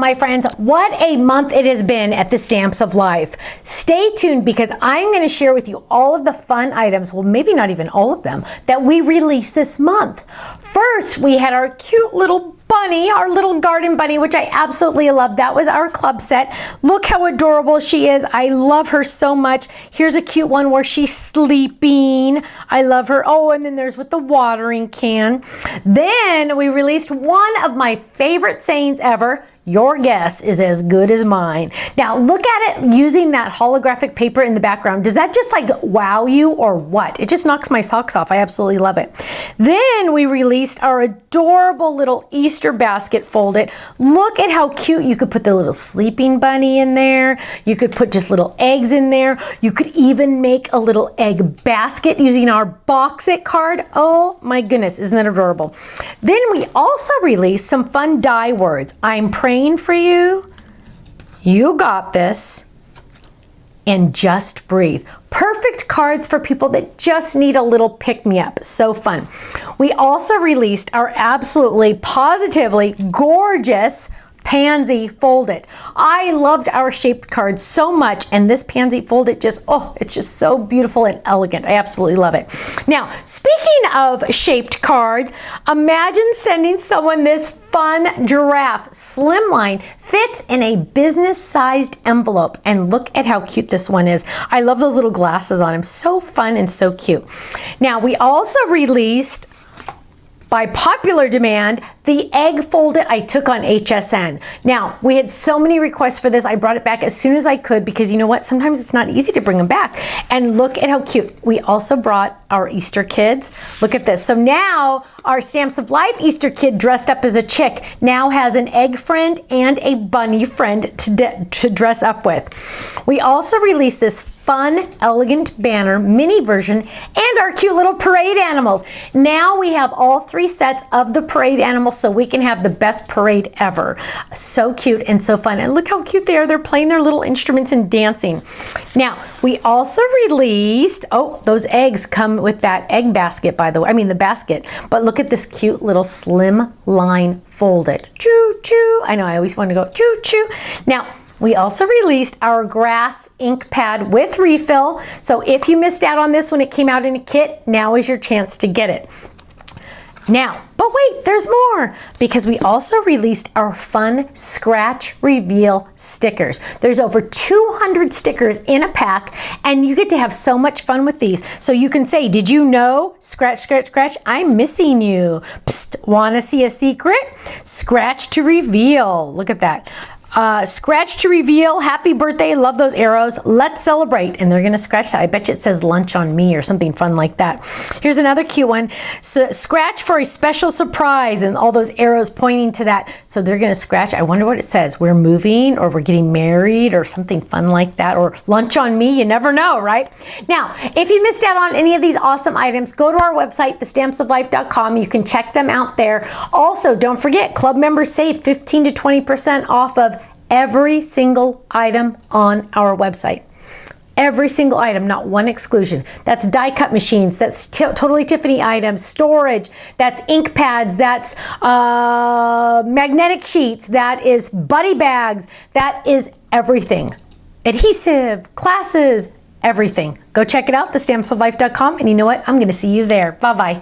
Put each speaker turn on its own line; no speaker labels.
my friends, what a month it has been at the Stamps of Life. Stay tuned because I'm going to share with you all of the fun items, well, maybe not even all of them, that we released this month. First, we had our cute little bunny, our little garden bunny, which I absolutely love. That was our club set. Look how adorable she is. I love her so much. Here's a cute one where she's sleeping. I love her. Oh, and then there's with the watering can. Then we released one of my favorite sayings ever. Your guess is as good as mine. Now look at it using that holographic paper in the background. Does that just like wow you or what? It just knocks my socks off. I absolutely love it. Then we released our adorable little Easter basket folded. Look at how cute. You could put the little sleeping bunny in there. You could put just little eggs in there. You could even make a little egg basket using our Box It card. Oh my goodness, isn't that adorable? Then we also released some fun die words. I'm praying for you, you got this, and just breathe. Perfect cards for people that just need a little pick-me-up. So fun. We also released our absolutely positively gorgeous Pansy Fold-It. I loved our shaped cards so much, and this Pansy Fold-It just, oh, it's just so beautiful and elegant. I absolutely love it. Now, speaking of shaped cards, imagine sending someone this fun giraffe slimline, fits in a business-sized envelope, and look at how cute this one is. I love those little glasses on him. So fun and so cute. Now, we also released, by popular demand, the egg folded I took on HSN. Now, we had so many requests for this, I brought it back as soon as I could because you know what? Sometimes it's not easy to bring them back. And look at how cute. We also brought our Easter kids. Look at this. So now our Stamps of Life Easter kid dressed up as a chick now has an egg friend and a bunny friend to dress up with. We also released this fun, elegant banner mini version and our cute little parade animals. Now we have all three sets of the parade animals so we can have the best parade ever. So cute and so fun. And look how cute they are. They're playing their little instruments and dancing. Now, we also released, oh, those eggs come with that egg basket, by the way. I mean the basket. But look at this cute little slim line folded. Choo choo. I know I always want to go choo choo. Now, we also released our grass ink pad with refill. So if you missed out on this when it came out in a kit, now is your chance to get it. Now, but wait, there's more because we also released our fun scratch reveal stickers. There's over 200 stickers in a pack and you get to have so much fun with these. So you can say, did you know? Scratch, scratch, scratch, I'm missing you. Psst, wanna see a secret? Scratch to reveal. Look at that. Scratch to reveal, happy birthday, love those arrows, let's celebrate. And they're gonna scratch that. I bet you it says lunch on me or something fun like that. Here's another cute one. So, scratch for a special surprise and all those arrows pointing to that. So they're gonna scratch, I wonder what it says. We're moving or we're getting married or something fun like that, or lunch on me, you never know, right? Now, if you missed out on any of these awesome items, go to our website, thestampsoflife.com. You can check them out there. Also, don't forget, club members save 15 to 20% off of every single item on our website. Every single item, not one exclusion. That's die cut machines, that's Totally Tiffany items, storage, that's ink pads, that's magnetic sheets, that is buddy bags, that is everything. Adhesive, classes, everything. Go check it out, thestampsoflife.com, and you know what? I'm gonna see you there. Bye-bye.